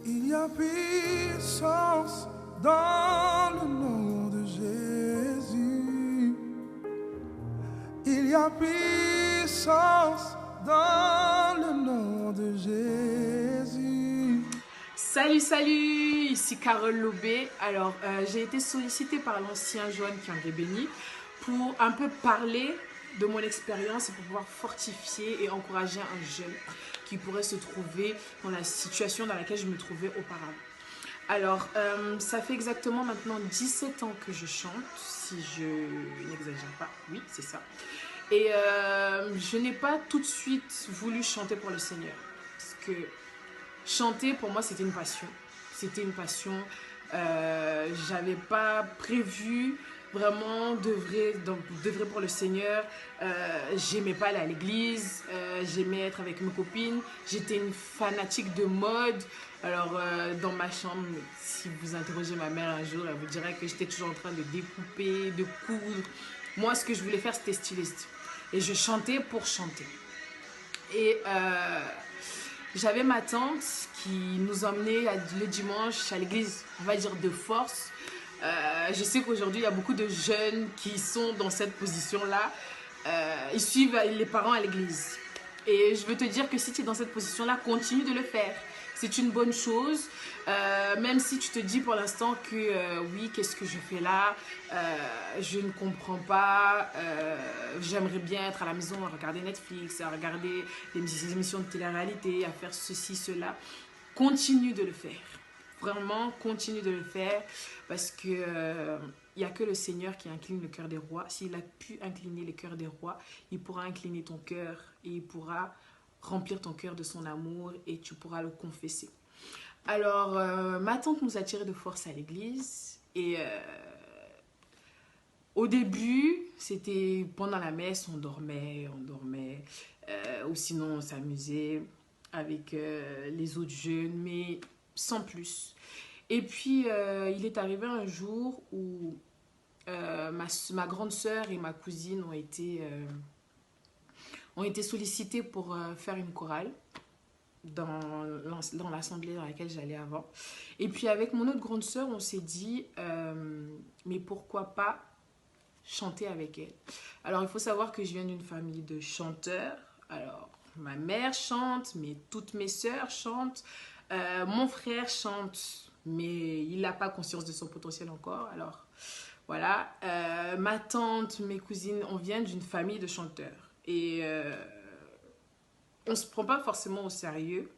Il y a puissance dans le nom de Jésus. Il y a puissance dans le nom de Jésus. Salut, salut, ici Carole Lobé. Alors, j'ai été sollicitée par l'ancien Joanne qui en est béni pour un peu parler de mon expérience et pour pouvoir fortifier et encourager un jeune qui pourrait se trouver dans la situation dans laquelle je me trouvais auparavant. Alors, ça fait exactement maintenant 17 ans que je chante, si je n'exagère pas. Oui, c'est ça. Et je n'ai pas tout de suite voulu chanter pour le Seigneur. Parce que chanter, pour moi, c'était une passion. C'était une passion. J'avais pas prévu vraiment d'œuvrer pour le Seigneur. J'aimais pas aller à l'église. J'aimais être avec mes copines. J'étais une fanatique de mode. Alors, dans ma chambre, si vous interrogez ma mère un jour, elle vous dirait que j'étais toujours en train de découper, de coudre. Moi, ce que je voulais faire, c'était styliste. Et je chantais pour chanter. Et j'avais ma tante qui nous emmenait le dimanche à l'église, on va dire de force. Je sais qu'aujourd'hui, il y a beaucoup de jeunes qui sont dans cette position-là. Ils suivent les parents à l'église. Et je veux te dire que si tu es dans cette position-là, continue de le faire. C'est une bonne chose. Même si tu te dis pour l'instant que oui, qu'est-ce que je fais là, je ne comprends pas, j'aimerais bien être à la maison à regarder Netflix, à regarder des émissions de télé-réalité, à faire ceci, cela. Continue de le faire. Vraiment, continue de le faire parce que il n'y a que le Seigneur qui incline le cœur des rois. S'il a pu incliner le cœur des rois, il pourra incliner ton cœur et il pourra remplir ton cœur de son amour et tu pourras le confesser. Alors, ma tante nous a tiré de force à l'église et au début, c'était pendant la messe, on dormait, ou sinon on s'amusait avec les autres jeunes, mais sans plus. Et puis, il est arrivé un jour où ma grande sœur et ma cousine ont été sollicitées pour faire une chorale dans l'assemblée dans laquelle j'allais avant. Et puis avec mon autre grande sœur, on s'est dit, mais pourquoi pas chanter avec elle. Alors il faut savoir que je viens d'une famille de chanteurs. Alors ma mère chante, mais toutes mes sœurs chantent. Mon frère chante, mais il n'a pas conscience de son potentiel encore. Alors voilà, ma tante, mes cousines, on vient d'une famille de chanteurs. Et on ne se prend pas forcément au sérieux.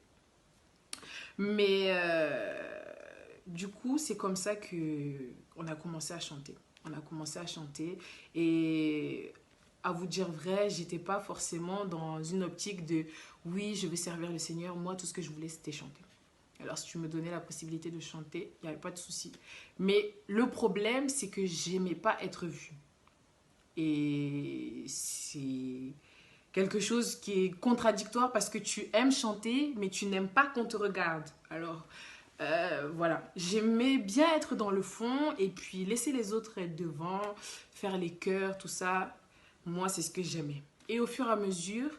Mais du coup, c'est comme ça qu'on a commencé à chanter. On a commencé à chanter et à vous dire vrai, j'étais pas forcément dans une optique de oui, je vais servir le Seigneur. Moi, tout ce que je voulais, c'était chanter. Alors, si tu me donnais la possibilité de chanter, il n'y avait pas de souci. Mais le problème, c'est que j'aimais pas être vue. Et c'est quelque chose qui est contradictoire parce que tu aimes chanter, mais tu n'aimes pas qu'on te regarde. Alors, voilà, j'aimais bien être dans le fond et puis laisser les autres être devant, faire les chœurs, tout ça. Moi, c'est ce que j'aimais. Et au fur et à mesure,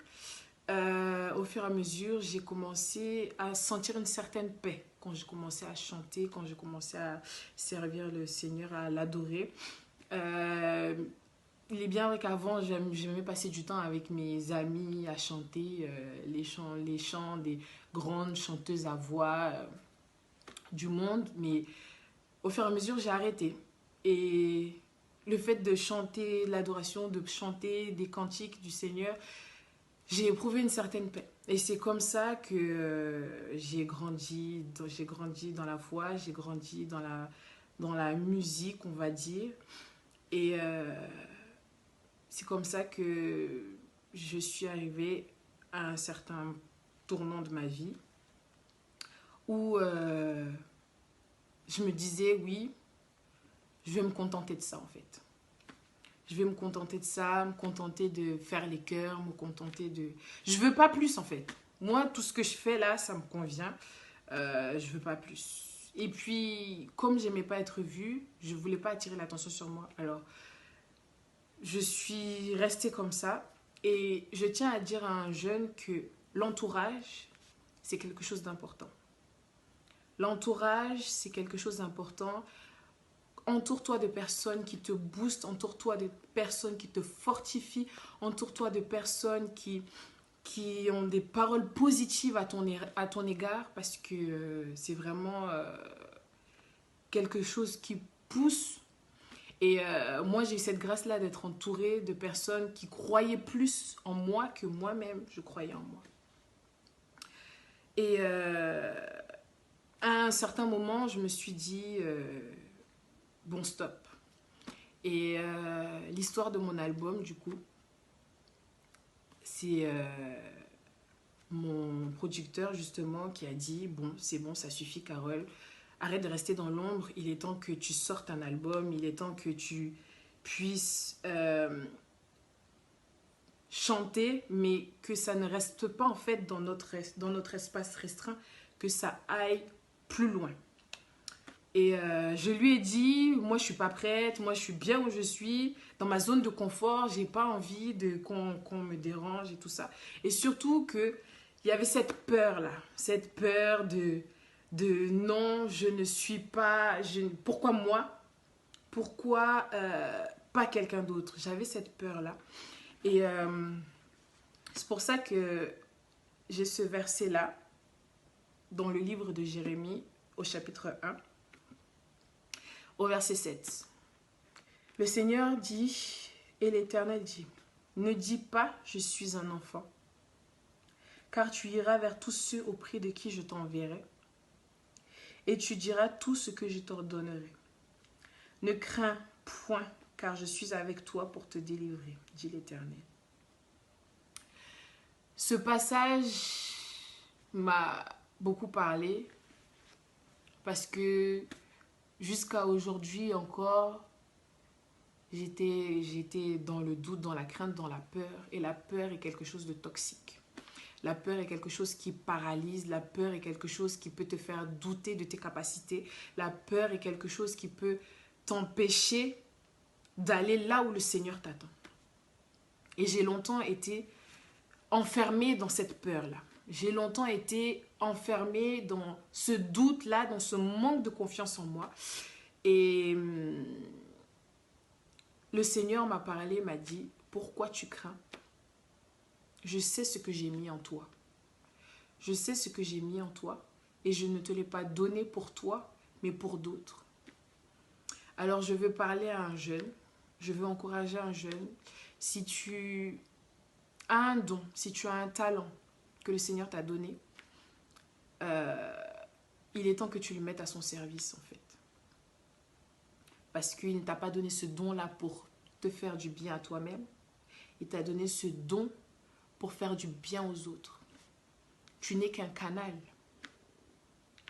j'ai commencé à sentir une certaine paix quand j'ai commencé à chanter, quand j'ai commencé à servir le Seigneur, à l'adorer. Euh, il est bien vrai qu'avant, j'aimais passer du temps avec mes amis à chanter les chants des grandes chanteuses à voix du monde, mais au fur et à mesure, j'ai arrêté. Et le fait de chanter l'adoration, de chanter des cantiques du Seigneur, j'ai éprouvé une certaine paix. Et c'est comme ça que j'ai grandi dans la foi, j'ai grandi dans la musique, on va dire. Et c'est comme ça que je suis arrivée à un certain tournant de ma vie où je me disais, oui, je vais me contenter de ça en fait. Je vais me contenter de ça, me contenter de faire les chœurs, me contenter de... Je veux pas plus en fait. Moi, tout ce que je fais là, ça me convient. Je veux pas plus. Et puis, comme j'aimais pas être vue, je voulais pas attirer l'attention sur moi. Alors, je suis restée comme ça. Et je tiens à dire à un jeune que l'entourage, c'est quelque chose d'important. L'entourage, c'est quelque chose d'important. Entoure-toi de personnes qui te boostent, entoure-toi de personnes qui te fortifient, entoure-toi de personnes qui ont des paroles positives à ton égard parce que c'est vraiment quelque chose qui pousse. Et moi, j'ai eu cette grâce-là d'être entourée de personnes qui croyaient plus en moi que moi-même, je croyais en moi. Et à un certain moment, je me suis dit, bon, stop. Et l'histoire de mon album, du coup, c'est mon producteur, justement, qui a dit, bon, c'est bon, ça suffit, Carole. Arrête de rester dans l'ombre. Il est temps que tu sortes un album. Il est temps que tu puisses chanter, mais que ça ne reste pas, en fait, dans notre espace restreint, que ça aille plus loin. Et je lui ai dit, moi je suis pas prête, moi je suis bien où je suis, dans ma zone de confort, j'ai pas envie de qu'on me dérange et tout ça. Et surtout que il y avait cette peur là, cette peur de non, je ne suis pas, pourquoi moi? Pourquoi pas quelqu'un d'autre? J'avais cette peur là. Et c'est pour ça que j'ai ce verset là dans le livre de Jérémie au chapitre 1. Au verset 7. Le Seigneur dit, et l'Éternel dit, ne dis pas, je suis un enfant, car tu iras vers tous ceux auprès de qui je t'enverrai, et tu diras tout ce que je t'ordonnerai. Ne crains point, car je suis avec toi pour te délivrer, dit l'Éternel. Ce passage m'a beaucoup parlé, parce que jusqu'à aujourd'hui encore, j'étais dans le doute, dans la crainte, dans la peur. Et la peur est quelque chose de toxique. La peur est quelque chose qui paralyse. La peur est quelque chose qui peut te faire douter de tes capacités. La peur est quelque chose qui peut t'empêcher d'aller là où le Seigneur t'attend. Et j'ai longtemps été enfermée dans cette peur-là. J'ai longtemps été enfermée dans ce doute-là, dans ce manque de confiance en moi. Et le Seigneur m'a parlé, m'a dit, pourquoi tu crains? Je sais ce que j'ai mis en toi. Je sais ce que j'ai mis en toi et je ne te l'ai pas donné pour toi, mais pour d'autres. Alors je veux parler à un jeune, je veux encourager un jeune. Si tu as un don, si tu as un talent que le Seigneur t'a donné, il est temps que tu le mettes à son service en fait. Parce qu'il ne t'a pas donné ce don-là pour te faire du bien à toi-même. Il t'a donné ce don pour faire du bien aux autres. Tu n'es qu'un canal.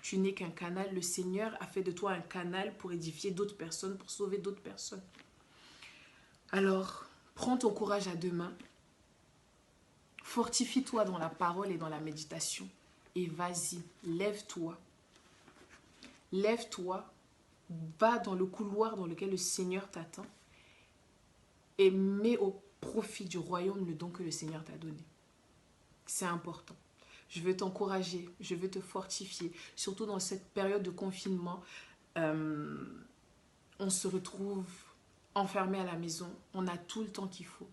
Tu n'es qu'un canal. Le Seigneur a fait de toi un canal pour édifier d'autres personnes, pour sauver d'autres personnes. Alors, prends ton courage à deux mains. Fortifie-toi dans la parole et dans la méditation. Et vas-y, lève-toi. Lève-toi. Va dans le couloir dans lequel le Seigneur t'attend. Et mets au profit du royaume le don que le Seigneur t'a donné. C'est important. Je veux t'encourager, je veux te fortifier. Surtout dans cette période de confinement, on se retrouve enfermé à la maison. On a tout le temps qu'il faut.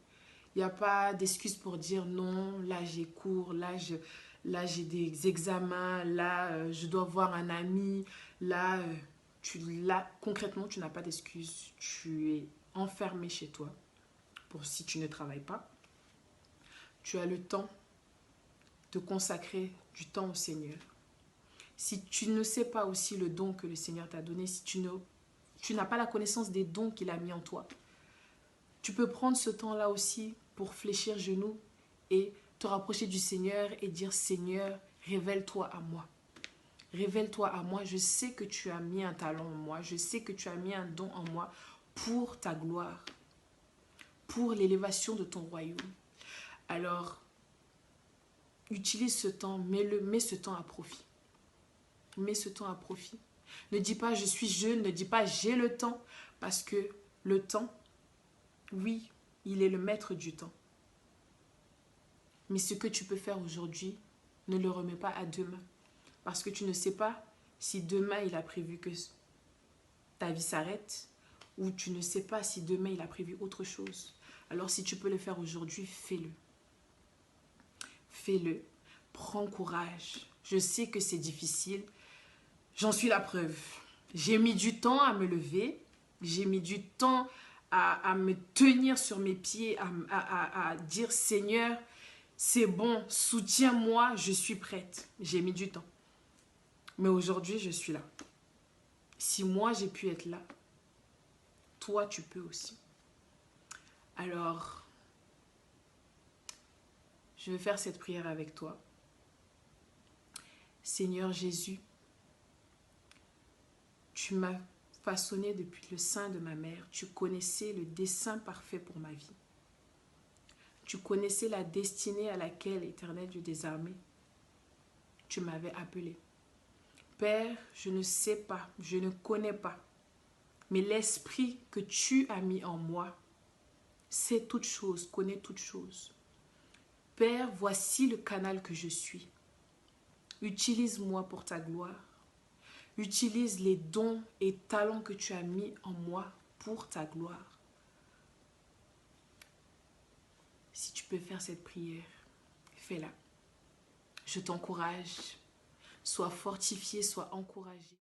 Il n'y a pas d'excuse pour dire non, là j'ai cours, là j'ai des examens, là je dois voir un ami, là concrètement tu n'as pas d'excuse. Tu es enfermé chez toi pour si tu ne travailles pas. Tu as le temps de consacrer du temps au Seigneur. Si tu ne sais pas aussi le don que le Seigneur t'a donné, si tu n'as pas la connaissance des dons qu'il a mis en toi, tu peux prendre ce temps-là aussi pour fléchir genoux et te rapprocher du Seigneur et dire Seigneur, révèle-toi à moi. Révèle-toi à moi. Je sais que tu as mis un talent en moi. Je sais que tu as mis un don en moi pour ta gloire, pour l'élévation de ton royaume. Alors, utilise ce temps, mets ce temps à profit. Mets ce temps à profit. Ne dis pas je suis jeune, ne dis pas j'ai le temps, parce que le temps, oui, il est le maître du temps. Mais ce que tu peux faire aujourd'hui, ne le remets pas à demain. Parce que tu ne sais pas si demain il a prévu que ta vie s'arrête, ou tu ne sais pas si demain il a prévu autre chose. Alors si tu peux le faire aujourd'hui, fais-le. Fais-le. Prends courage. Je sais que c'est difficile. J'en suis la preuve. J'ai mis du temps à me lever. J'ai mis du temps à me tenir sur mes pieds, à dire Seigneur, c'est bon, soutiens-moi, je suis prête. J'ai mis du temps. Mais aujourd'hui, je suis là. Si moi, j'ai pu être là, toi, tu peux aussi. Alors, je vais faire cette prière avec toi. Seigneur Jésus, tu m'as façonné depuis le sein de ma mère. Tu connaissais le dessein parfait pour ma vie. Tu connaissais la destinée à laquelle, Éternel Dieu des armées, tu m'avais appelé. Père, je ne sais pas, je ne connais pas, mais l'esprit que tu as mis en moi sait toutes choses, connaît toutes choses. Père, voici le canal que je suis. Utilise-moi pour ta gloire. Utilise les dons et talents que tu as mis en moi pour ta gloire. Si tu peux faire cette prière, fais-la. Je t'encourage. Sois fortifié, sois encouragé.